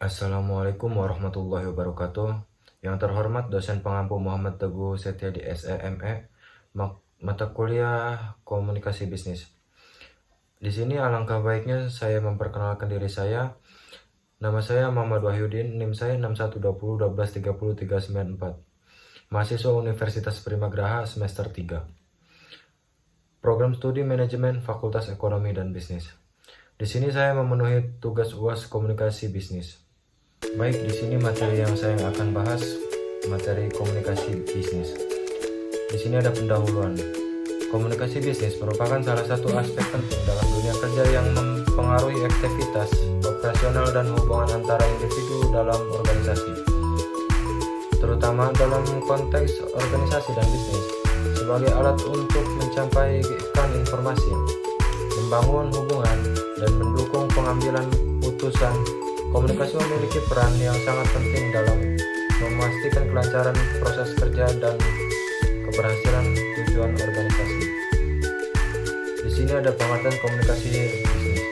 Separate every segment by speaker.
Speaker 1: Assalamualaikum warahmatullahi wabarakatuh. Yang terhormat dosen pengampu Muhammad Teguh Setiadi SEME, mata kuliah Komunikasi Bisnis. Di sini alangkah baiknya saya memperkenalkan diri saya. Nama saya Muhammad Wahyudin, NIM saya 6120123039 Mahasiswa Universitas Primagraha semester 3. Program Studi Manajemen Fakultas Ekonomi dan Bisnis. Di sini saya memenuhi tugas UAS Komunikasi Bisnis. Baik, di sini materi yang saya akan bahas, materi komunikasi bisnis. Di sini ada pendahuluan. Komunikasi bisnis merupakan salah satu aspek penting dalam dunia kerja yang mempengaruhi aktivitas operasional dan hubungan antara individu dalam organisasi, terutama dalam konteks organisasi dan bisnis, sebagai alat untuk menyampaikan informasi, membangun hubungan, dan mendukung pengambilan putusan. Komunikasi memiliki peran yang sangat penting dalam memastikan kelancaran proses kerja dan keberhasilan tujuan organisasi. Di sini ada pengertian komunikasi bisnis.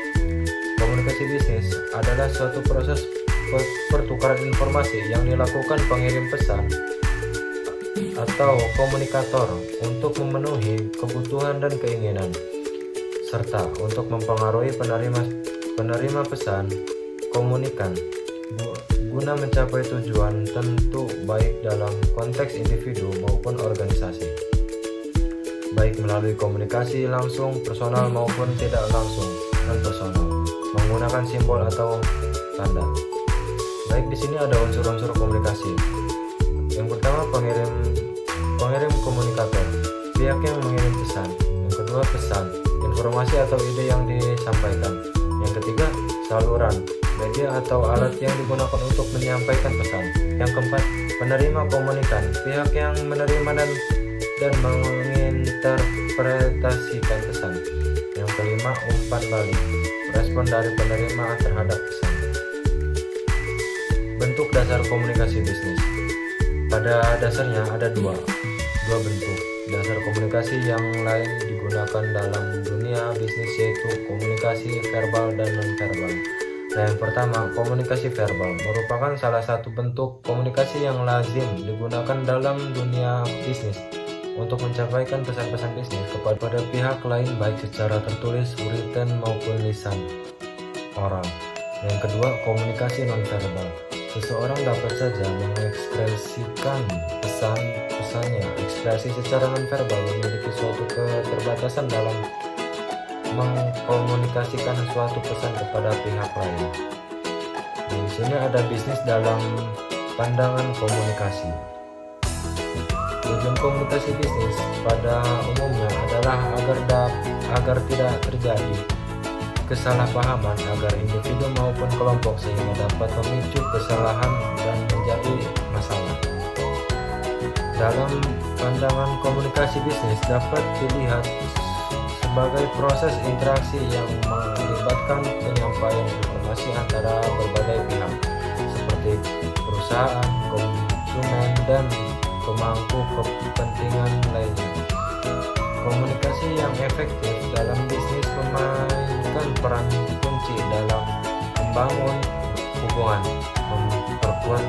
Speaker 1: Komunikasi bisnis adalah suatu proses pertukaran informasi yang dilakukan pengirim pesan atau komunikator untuk memenuhi kebutuhan dan keinginan, serta untuk mempengaruhi penerima pesan komunikan guna mencapai tujuan tentu, baik dalam konteks individu maupun organisasi, baik melalui komunikasi langsung personal maupun tidak langsung non personal, menggunakan simbol atau tanda. Baik, di sini ada unsur-unsur komunikasi. Yang pertama, pengirim komunikator, pihak yang mengirim pesan. Yang kedua, pesan, informasi atau ide yang disampaikan. Yang ketiga, saluran, media atau alat yang digunakan untuk menyampaikan pesan. Yang keempat, penerima komunikan, pihak yang menerima dan menginterpretasikan pesan. Yang kelima, umpan balik, respon dari penerima terhadap pesan. Bentuk dasar komunikasi bisnis. Pada dasarnya ada dua bentuk dasar komunikasi yang lain digunakan dalam dunia bisnis, yaitu komunikasi verbal dan non-verbal. Nah, yang pertama, komunikasi verbal merupakan salah satu bentuk komunikasi yang lazim digunakan dalam dunia bisnis untuk menyampaikan pesan-pesan bisnis kepada pihak lain, baik secara tertulis, written maupun lisan oral. Yang kedua, komunikasi non-verbal. Seseorang dapat saja mengekspresikan pesannya. Ekspresi secara non-verbal memiliki suatu keterbatasan dalam mengkomunikasikan suatu pesan kepada pihak lain. Di sini ada bisnis dalam pandangan komunikasi. Tujuan komunikasi bisnis pada umumnya adalah agar tidak terjadi kesalahpahaman, agar individu maupun kelompok sehingga dapat memicu kesalahan dan menjadi masalah. Dalam pandangan komunikasi bisnis dapat dilihat sebagai proses interaksi yang melibatkan penyampaian informasi antara berbagai pihak seperti perusahaan, konsumen, dan pemangku kepentingan lainnya. Komunikasi yang efektif dalam bisnis memainkan peran kunci dalam membangun hubungan, memperkuat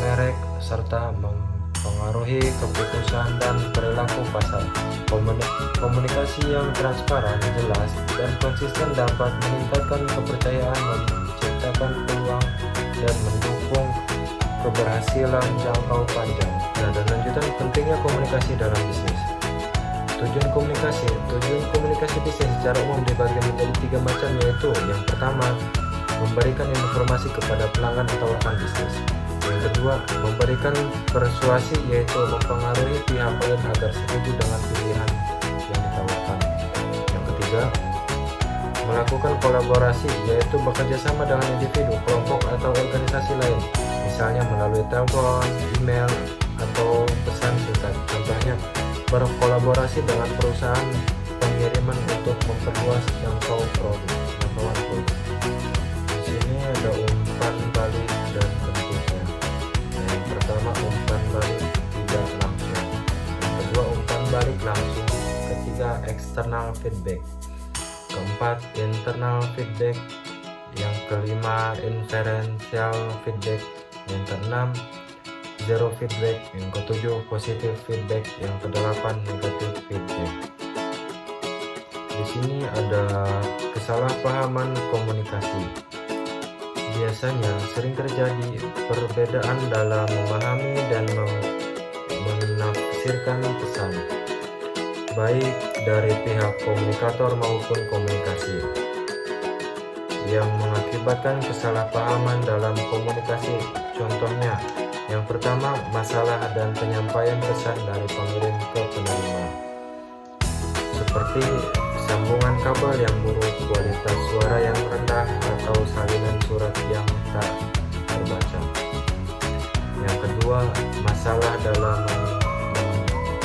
Speaker 1: merek, serta mempengaruhi keputusan dan perilaku pasar. Komunikasi yang transparan, jelas, dan konsisten dapat meningkatkan kepercayaan, menciptakan peluang, dan mendukung keberhasilan jangka panjang. Nah, dan lanjutan pentingnya komunikasi dalam bisnis. Tujuan komunikasi bisnis secara umum dibagi menjadi 3 macam, yaitu yang pertama, memberikan informasi kepada pelanggan atau rekan bisnis. Yang kedua, memberikan persuasi, yaitu mempengaruhi pihak lain agar setuju dengan pilihan yang ditawarkan. Yang ketiga, melakukan kolaborasi, yaitu bekerja sama dengan individu, kelompok, atau organisasi lain, misalnya melalui telepon, email, atau pesan singkat. Contohnya, berkolaborasi dengan perusahaan pengiriman untuk memperluas jangkauan produk. Di sini ada umpan balik dan bentuknya. Yang pertama, umpan balik tidak langsung. Yang kedua, umpan balik langsung. Ketiga, external feedback. Keempat, internal feedback. Yang kelima, inferential feedback. Yang keenam, zero feedback. Yang ketujuh, positive feedback. Yang kedelapan, negative feedback. Di sini ada kesalahpahaman komunikasi. Biasanya sering terjadi perbedaan dalam memahami dan menafsirkan pesan, baik dari pihak komunikator maupun komunikasi, yang mengakibatkan kesalahpahaman dalam komunikasi. Contohnya, yang pertama, masalah dan penyampaian pesan dari pengirim ke penerima, seperti sambungan kabel yang buruk, kualitas suara yang rendah, atau salinan surat yang tak terbaca. Yang kedua, masalah dalam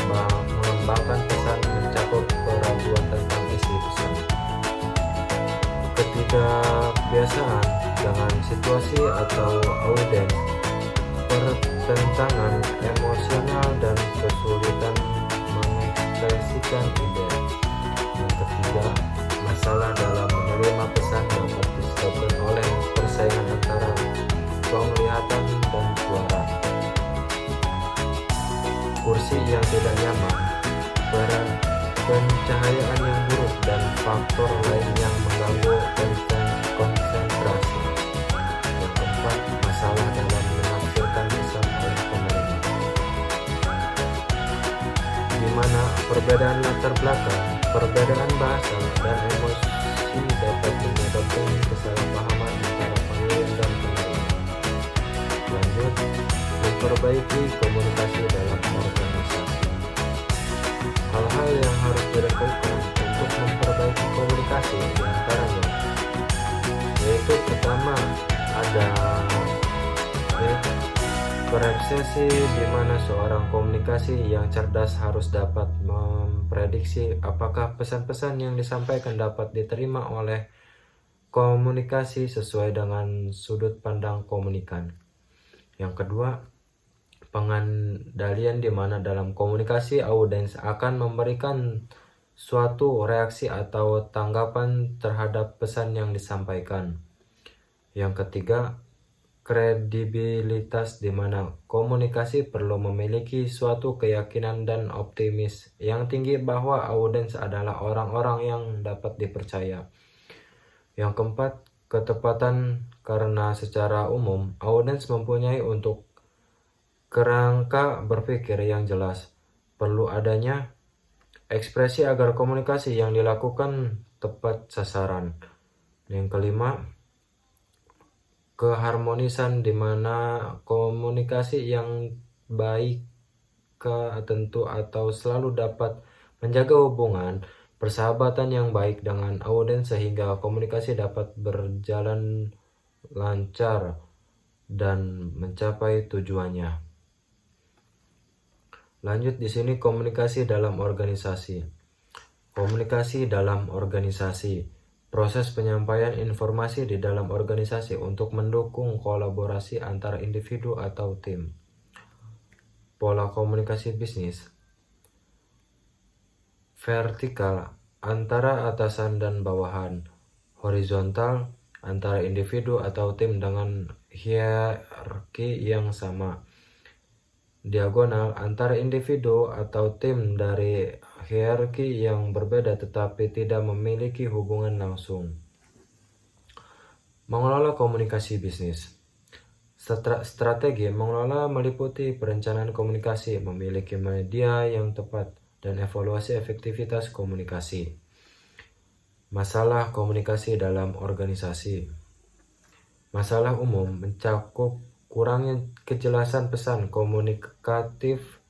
Speaker 1: mengembangkan pesan mencakup keraguan tentang isi pesan. Ketidakbiasaan dengan situasi atau audiens, pertentangan emosional, dan kesulitan mengekspresikan ide. Yang ketiga, masalah dalam menerima pesan dapat disebabkan oleh persaingan antara penglihatan dan suara, kursi yang tidak nyaman, pencahayaan yang buruk, dan faktor lain yang mengganggu konsentrasi. Yang keempat, masalah dalam menafsirkan pesan oleh penerima, di mana perbedaan latar belakang, perbedaan bahasa, dan emosi dapat menyebabkan kesalahpahaman antara pengirim dan penerima. Lanjut, memperbaiki komunikasi dalam organisasi. Hal-hal yang harus dilakukan untuk memperbaiki komunikasi diantaranya, yaitu pertama, ada persepsi, di mana seorang komunikasi yang cerdas harus dapat memprediksi apakah pesan-pesan yang disampaikan dapat diterima oleh komunikasi sesuai dengan sudut pandang komunikan. Yang kedua, pengendalian, di mana dalam komunikasi audiens akan memberikan suatu reaksi atau tanggapan terhadap pesan yang disampaikan. Yang ketiga, kredibilitas, di mana komunikasi perlu memiliki suatu keyakinan dan optimis yang tinggi bahwa audiens adalah orang-orang yang dapat dipercaya. Yang keempat, ketepatan, karena secara umum audiens mempunyai untuk kerangka berpikir yang jelas. Perlu adanya ekspresi agar komunikasi yang dilakukan tepat sasaran. Yang kelima, keharmonisan, di mana komunikasi yang baik tentu atau selalu dapat menjaga hubungan persahabatan yang baik dengan audiens sehingga komunikasi dapat berjalan lancar dan mencapai tujuannya. Lanjut di sini, komunikasi dalam organisasi. Komunikasi dalam organisasi, proses penyampaian informasi di dalam organisasi untuk mendukung kolaborasi antara individu atau tim. Pola komunikasi bisnis. Vertikal, antara atasan dan bawahan. Horizontal, antara individu atau tim dengan hierarki yang sama. Diagonal, antara individu atau tim dari hierarki yang berbeda tetapi tidak memiliki hubungan langsung. Mengelola komunikasi bisnis. Strategi mengelola meliputi perencanaan komunikasi, memiliki media yang tepat, dan evaluasi efektivitas komunikasi. Masalah komunikasi dalam organisasi. Masalah umum mencakup kurangnya kejelasan pesan komunikatif,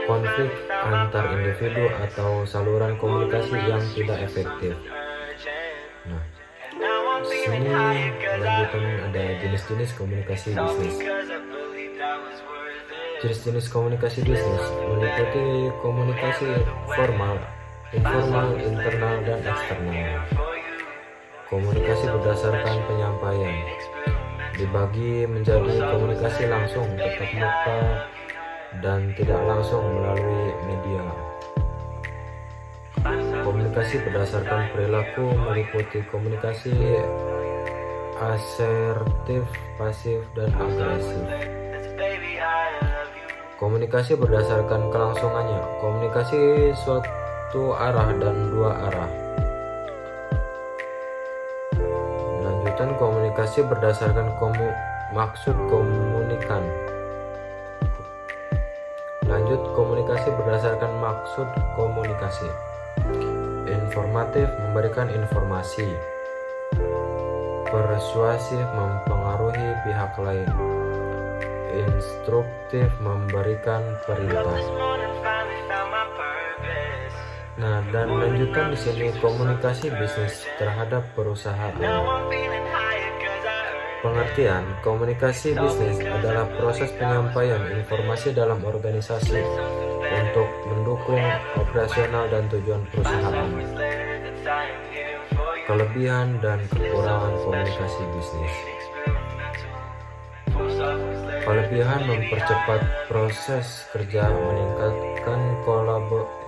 Speaker 1: konflik antar individu atau saluran komunikasi yang tidak efektif. Nah, sini lanjutan ada jenis-jenis komunikasi bisnis. Jenis-jenis komunikasi bisnis meliputi komunikasi formal, informal, internal, dan eksternal. Komunikasi berdasarkan penyampaian dibagi menjadi komunikasi langsung, tatap muka, dan tidak langsung melalui media. Komunikasi berdasarkan perilaku meliputi komunikasi asertif, pasif, dan agresif. Komunikasi berdasarkan kelangsungannya. Komunikasi suatu arah dan dua arah. Lanjutan komunikasi berdasarkan maksud komunikan. Lanjut komunikasi berdasarkan maksud komunikasi. Informatif, memberikan informasi. Persuasif, mempengaruhi pihak lain. Instruktif, memberikan perintah. Nah, dan lanjutan di sini komunikasi bisnis terhadap perusahaan. Pengertian, komunikasi bisnis adalah proses penyampaian informasi dalam organisasi untuk mendukung operasional dan tujuan perusahaan. Kelebihan dan kekurangan komunikasi bisnis. Kelebihan mempercepat proses kerja, meningkatkan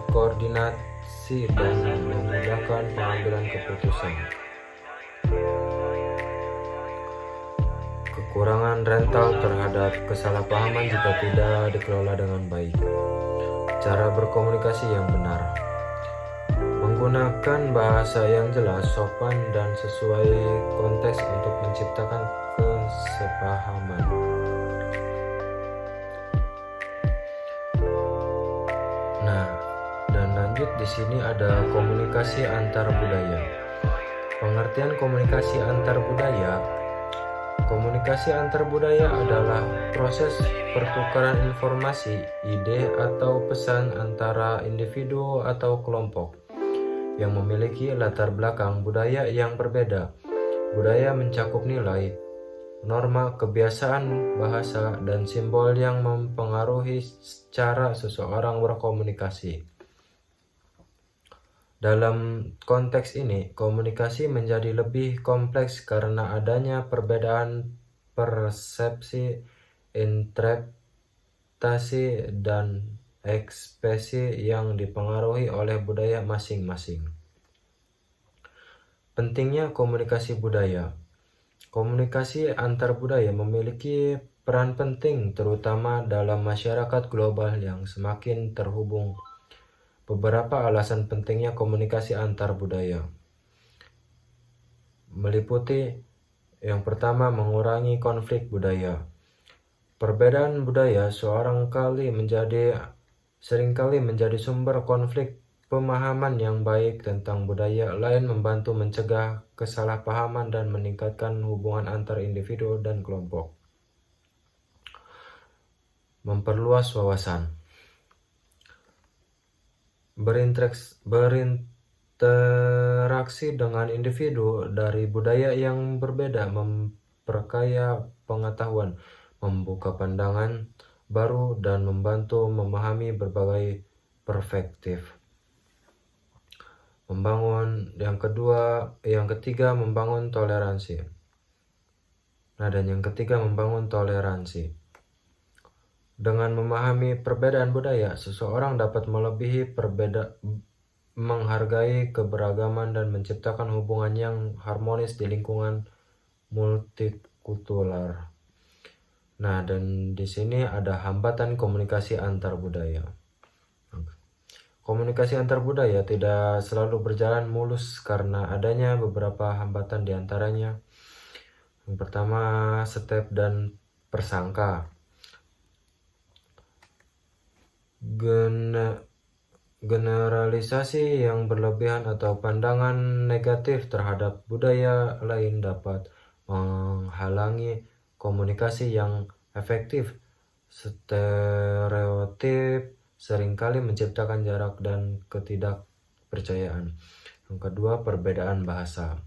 Speaker 1: koordinasi, dan memudahkan pengambilan keputusan. Kekurangan rental terhadap kesalahpahaman jika tidak dikelola dengan baik. Cara berkomunikasi yang benar. Menggunakan bahasa yang jelas, sopan, dan sesuai konteks untuk menciptakan kesepahaman. Nah, dan lanjut di sini ada komunikasi antar budaya. Pengertian komunikasi antar budaya. Komunikasi antar budaya adalah proses pertukaran informasi, ide, atau pesan antara individu atau kelompok yang memiliki latar belakang budaya yang berbeda. Budaya mencakup nilai, norma, kebiasaan, bahasa, dan simbol yang mempengaruhi cara seseorang berkomunikasi. Dalam konteks ini, komunikasi menjadi lebih kompleks karena adanya perbedaan persepsi, interpretasi, dan ekspresi yang dipengaruhi oleh budaya masing-masing. Pentingnya komunikasi budaya. Komunikasi antar budaya memiliki peran penting terutama dalam masyarakat global yang semakin terhubung. Beberapa alasan pentingnya komunikasi antar budaya meliputi yang pertama, mengurangi konflik budaya. Perbedaan budaya seringkali menjadi sumber konflik. Pemahaman yang baik tentang budaya lain membantu mencegah kesalahpahaman dan meningkatkan hubungan antar individu dan kelompok. Memperluas wawasan. Berinteraksi dengan individu dari budaya yang berbeda memperkaya pengetahuan, membuka pandangan baru, dan membantu memahami berbagai perspektif. Yang ketiga membangun toleransi. Membangun toleransi. Dengan memahami perbedaan budaya, seseorang dapat menghargai keberagaman dan menciptakan hubungan yang harmonis di lingkungan multikultural. Nah, dan di sini ada hambatan komunikasi antar budaya. Komunikasi antar budaya tidak selalu berjalan mulus karena adanya beberapa hambatan, di antaranya yang pertama, step dan persangka. Generalisasi yang berlebihan atau pandangan negatif terhadap budaya lain dapat menghalangi komunikasi yang efektif. Stereotip seringkali menciptakan jarak dan ketidakpercayaan. Yang kedua, perbedaan bahasa.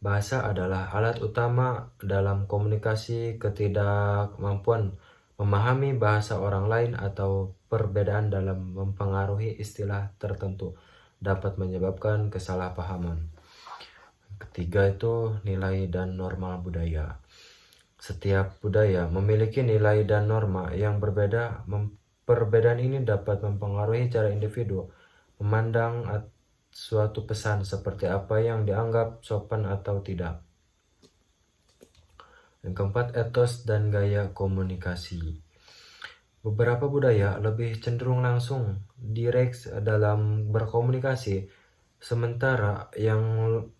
Speaker 1: Bahasa adalah alat utama dalam komunikasi. Ketidakmampuan memahami bahasa orang lain atau perbedaan dalam mempengaruhi istilah tertentu dapat menyebabkan kesalahpahaman. Ketiga itu nilai dan norma budaya. Setiap budaya memiliki nilai dan norma yang berbeda. Perbedaan ini dapat mempengaruhi cara individu memandang suatu pesan seperti apa yang dianggap sopan atau tidak. Yang keempat, etos dan gaya komunikasi. Beberapa budaya lebih cenderung langsung, direct dalam berkomunikasi, sementara yang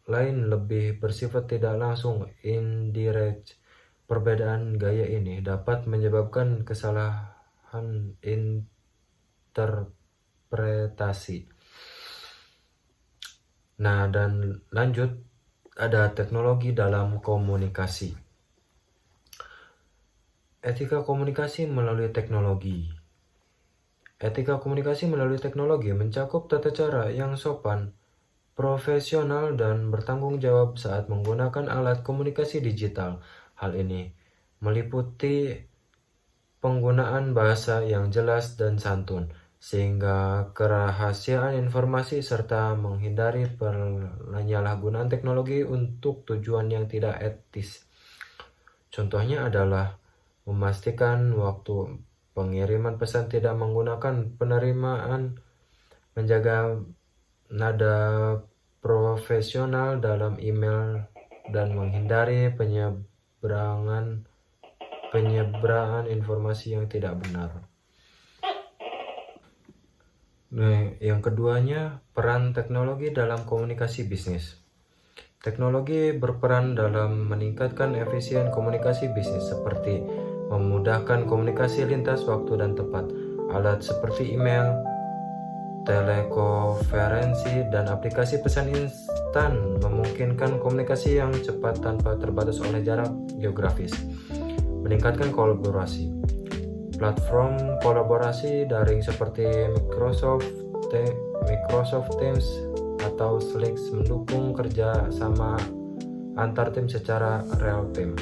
Speaker 1: lain lebih bersifat tidak langsung, indirect. Perbedaan gaya ini dapat menyebabkan kesalahan interpretasi. Nah, dan lanjut, ada teknologi dalam komunikasi. Etika komunikasi melalui teknologi. Etika komunikasi melalui teknologi mencakup tata cara yang sopan, profesional, dan bertanggung jawab saat menggunakan alat komunikasi digital. Hal ini meliputi penggunaan bahasa yang jelas dan santun, sehingga kerahasiaan informasi serta menghindari penyalahgunaan teknologi untuk tujuan yang tidak etis. Contohnya adalah memastikan waktu pengiriman pesan tidak menggunakan penerimaan, menjaga nada profesional dalam email, dan menghindari penyeberangan informasi yang tidak benar. Nah, yang keduanya, peran teknologi dalam komunikasi bisnis. Teknologi berperan dalam meningkatkan efisien komunikasi bisnis seperti memudahkan komunikasi lintas waktu dan tempat. Alat seperti email, telekonferensi, dan aplikasi pesan instan memungkinkan komunikasi yang cepat tanpa terbatas oleh jarak geografis. Meningkatkan kolaborasi. Platform kolaborasi daring seperti Microsoft Teams atau Slack mendukung kerja sama antar tim secara real time.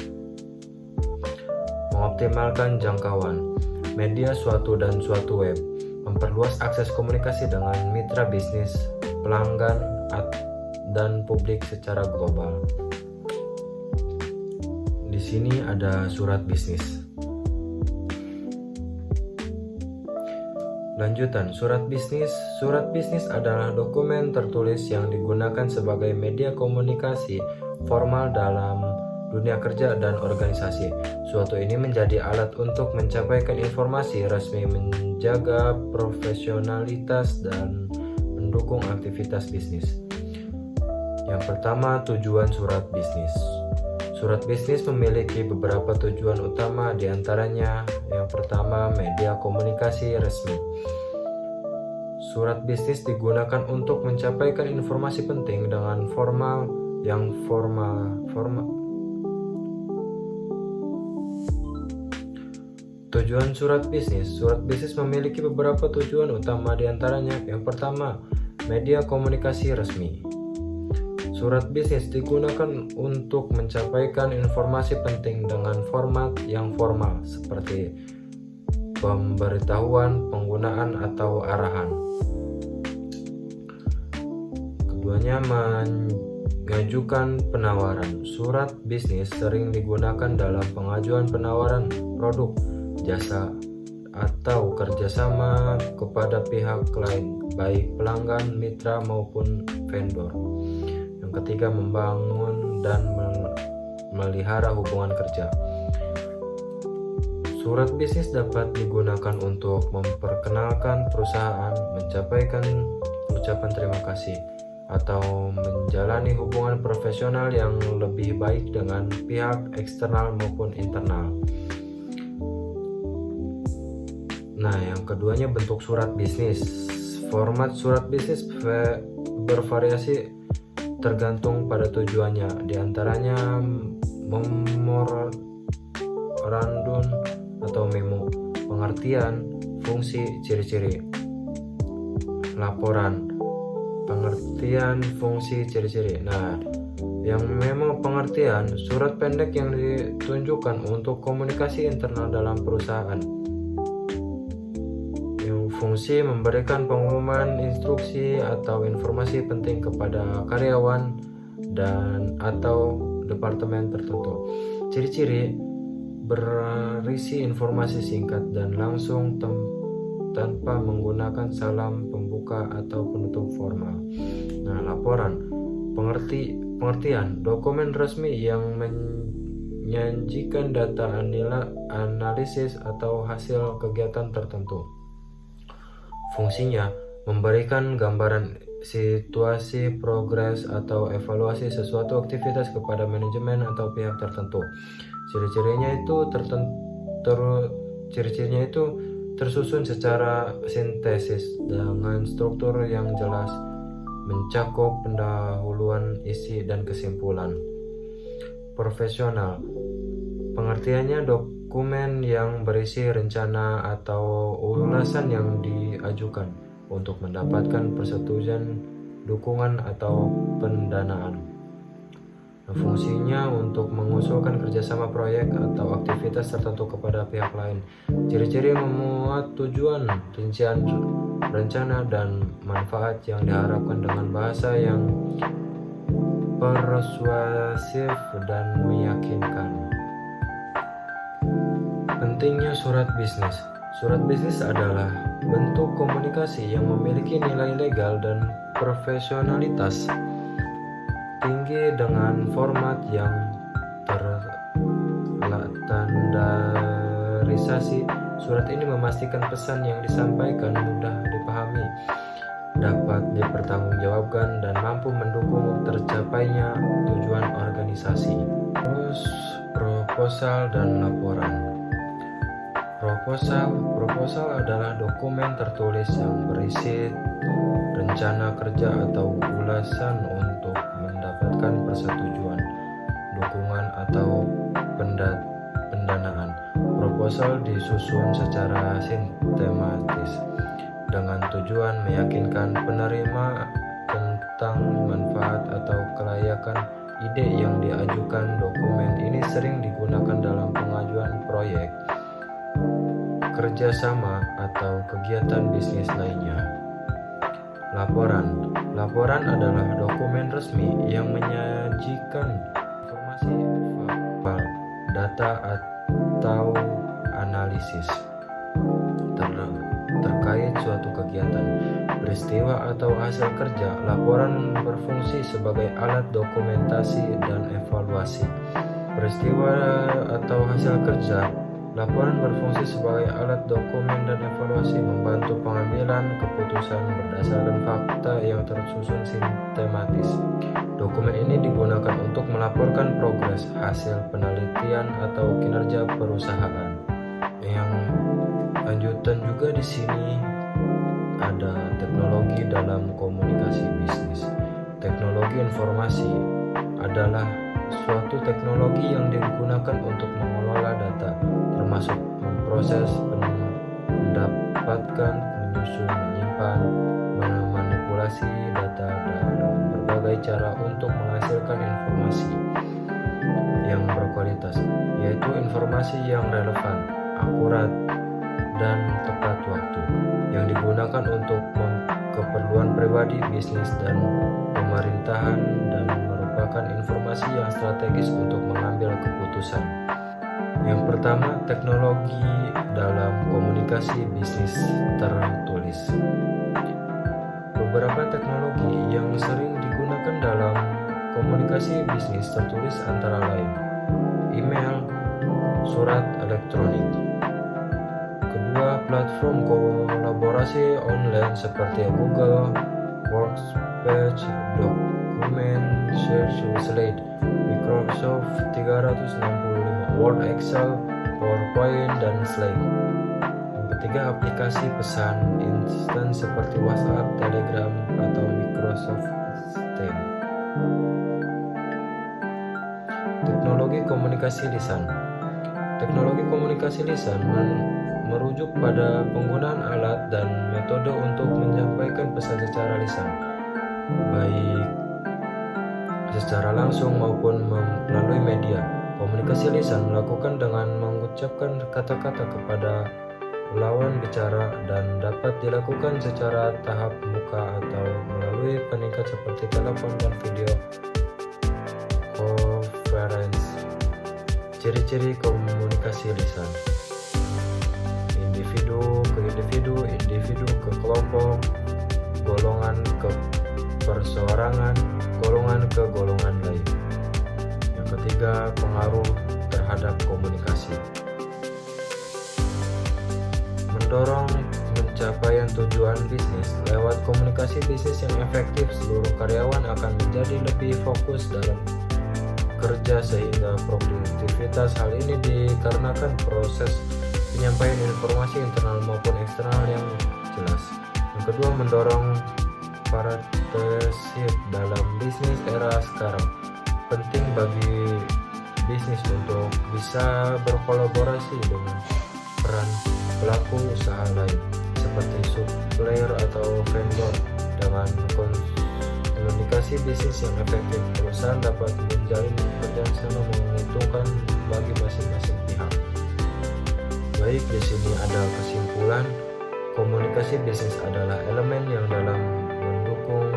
Speaker 1: Mengoptimalkan jangkauan. Media suatu web memperluas akses komunikasi dengan mitra bisnis, pelanggan, dan publik secara global. Di sini ada surat bisnis. Lanjutan, surat bisnis. Surat bisnis adalah dokumen tertulis yang digunakan sebagai media komunikasi formal dalam dunia kerja dan organisasi. Suatu ini menjadi alat untuk mencapaikan informasi resmi, menjaga profesionalitas, dan mendukung aktivitas bisnis. Yang pertama, tujuan surat bisnis. Surat bisnis memiliki beberapa tujuan utama, diantaranya yang pertama, media komunikasi resmi. Surat bisnis digunakan untuk mencapaikan informasi penting dengan formal. Tujuan surat bisnis. Surat bisnis memiliki beberapa tujuan utama, diantaranya yang pertama, media komunikasi resmi. Surat bisnis digunakan untuk mencapaikan informasi penting dengan format yang formal, seperti pemberitahuan, penggunaan, atau arahan. Keduanya, mengajukan penawaran. Surat bisnis sering digunakan dalam pengajuan penawaran produk, jasa, atau kerjasama kepada pihak lain, baik pelanggan, mitra, maupun vendor. Yang ketiga, membangun dan melihara hubungan kerja. Surat bisnis dapat digunakan untuk memperkenalkan perusahaan, mencapaikan ucapan terima kasih, atau menjalani hubungan profesional yang lebih baik dengan pihak eksternal maupun internal. Nah, yang keduanya, bentuk surat bisnis. Format surat bisnis bervariasi tergantung pada tujuannya, diantaranya memorandum atau memo, pengertian, fungsi, ciri-ciri. Laporan, pengertian, fungsi, ciri-ciri. Nah, yang memang pengertian, surat pendek yang ditunjukkan untuk komunikasi internal dalam perusahaan. Fungsi, memberikan pengumuman, instruksi, atau informasi penting kepada karyawan dan atau departemen tertentu. Ciri-ciri, berisi informasi singkat dan langsung tanpa menggunakan salam pembuka atau penutup formal. Nah, laporan. Pengertian dokumen resmi yang menyajikan data analisis atau hasil kegiatan tertentu. Fungsinya memberikan gambaran situasi, progres, atau evaluasi sesuatu aktivitas kepada manajemen atau pihak tertentu. Ciri-cirinya itu tersusun secara sintesis dengan struktur yang jelas, mencakup pendahuluan, isi, dan kesimpulan. Profesional. Pengertiannya dokumen yang berisi rencana atau ulasan yang diajukan untuk mendapatkan persetujuan, dukungan, atau pendanaan. Fungsinya untuk mengusulkan kerjasama proyek atau aktivitas tertentu kepada pihak lain. Ciri-ciri memuat tujuan, rincian rencana, dan manfaat yang diharapkan dengan bahasa yang persuasif dan meyakinkan. Pentingnya surat bisnis. Surat bisnis adalah bentuk komunikasi yang memiliki nilai legal dan profesionalitas tinggi dengan format yang terstandarisasi. Surat ini memastikan pesan yang disampaikan mudah dipahami, dapat dipertanggungjawabkan, dan mampu mendukung tercapainya tujuan organisasi. Terus, proposal dan laporan. Proposal adalah dokumen tertulis yang berisi rencana kerja atau ulasan untuk mendapatkan persetujuan, dukungan, atau pendanaan. Proposal disusun secara sistematis dengan tujuan meyakinkan penerima tentang manfaat atau kelayakan ide yang diajukan. Dokumen ini sering digunakan dalam pengajuan proyek, kerjasama, atau kegiatan bisnis lainnya. Laporan adalah dokumen resmi yang menyajikan informasi, fakta, data, atau analisis terkait suatu kegiatan, peristiwa, atau hasil kerja. Laporan berfungsi sebagai alat dokumentasi dan evaluasi. Peristiwa atau hasil kerja. Laporan berfungsi sebagai alat dokumen dan evaluasi, membantu pengambilan keputusan berdasarkan fakta yang tersusun sistematis. Dokumen ini digunakan untuk melaporkan progres, hasil penelitian, atau kinerja perusahaan. Yang lanjutan juga di sini ada teknologi dalam komunikasi bisnis. Teknologi informasi adalah suatu teknologi yang digunakan untuk mengelola data, termasuk memproses, mendapatkan, menyusun, menyimpan, memanipulasi data dalam berbagai cara untuk menghasilkan informasi yang berkualitas, yaitu informasi yang relevan, akurat, dan tepat waktu, yang digunakan untuk keperluan pribadi, bisnis, dan pemerintahan, dan merupakan informasi yang strategis untuk mengambil keputusan. Yang pertama, teknologi dalam komunikasi bisnis tertulis. Beberapa teknologi yang sering digunakan dalam komunikasi bisnis tertulis antara lain email, surat elektronik. Kedua, platform kolaborasi online seperti Google Workspace, Document Share, Slide, Microsoft 365, Word, Excel, PowerPoint, dan Slack. Yang ketiga, aplikasi pesan instan seperti WhatsApp, Telegram, atau Microsoft Teams. Teknologi komunikasi lisan. Teknologi komunikasi lisan merujuk pada penggunaan alat dan metode untuk menyampaikan pesan secara lisan, baik secara langsung maupun melalui media. Komunikasi lisan melakukan dengan mengucapkan kata-kata kepada lawan bicara dan dapat dilakukan secara tahap muka atau melalui peningkat seperti telepon dan video conference. Ciri-ciri komunikasi lisan: individu ke individu, sembarangan golongan ke golongan lain. Yang ketiga, pengaruh terhadap komunikasi. Mendorong pencapaian tujuan bisnis lewat komunikasi bisnis yang efektif, seluruh karyawan akan menjadi lebih fokus dalam kerja sehingga produktivitas. Hal ini dikarenakan proses penyampaian informasi internal maupun eksternal yang jelas. Yang kedua, mendorong partnership dalam bisnis era sekarang. Penting bagi bisnis untuk bisa berkolaborasi dengan peran pelaku usaha lain seperti supplier atau vendor. Dengan komunikasi bisnis yang efektif, perusahaan dapat menjalin kerjasama menguntungkan bagi masing-masing pihak. Baik, di sini ada kesimpulan. Komunikasi bisnis adalah elemen yang dalam mendukung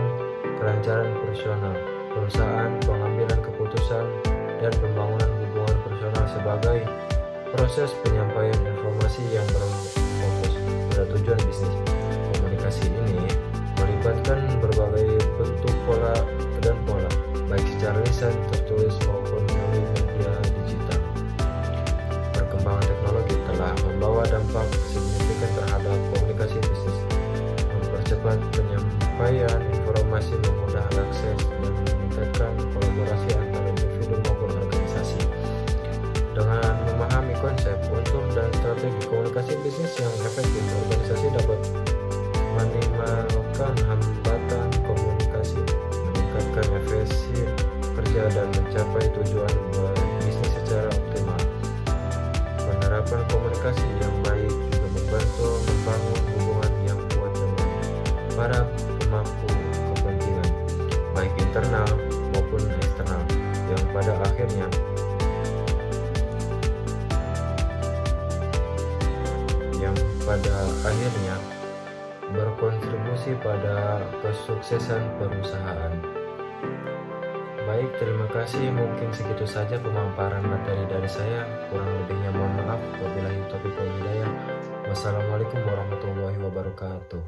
Speaker 1: kelancaran profesional perusahaan, pengambilan keputusan, dan pembangunan hubungan personal sebagai proses penyampaian informasi yang berfokus pada tujuan bisnis. Komunikasi ini melibatkan berbagai bentuk pola, baik secara lisan, tertulis maupun melalui media digital. Perkembangan teknologi telah membawa dampak signifikan terhadap komunikasi bisnis, mempercepat penyampaian informasi, memudah akses, dan meningkatkan kolaborasi antara individu maupun organisasi. Dengan memahami konsep, unsur, dan strategi komunikasi bisnis yang efektif, organisasi dapat meminimalkan hambatan komunikasi, meningkatkan efisiensi kerja, dan mencapai tujuan bisnis secara optimal. Penerapan komunikasi yang baik juga membantu membangun hubungan yang kuat dengan para pemangku kepentingan, baik internal maupun eksternal, yang pada akhirnya berkontribusi pada kesuksesan perusahaan. Baik, terima kasih. Mungkin segitu saja pemaparan materi dari saya. Kurang lebihnya mohon maaf. Wabillahi taufiq wal hidayah. Wassalamualaikum warahmatullahi wabarakatuh.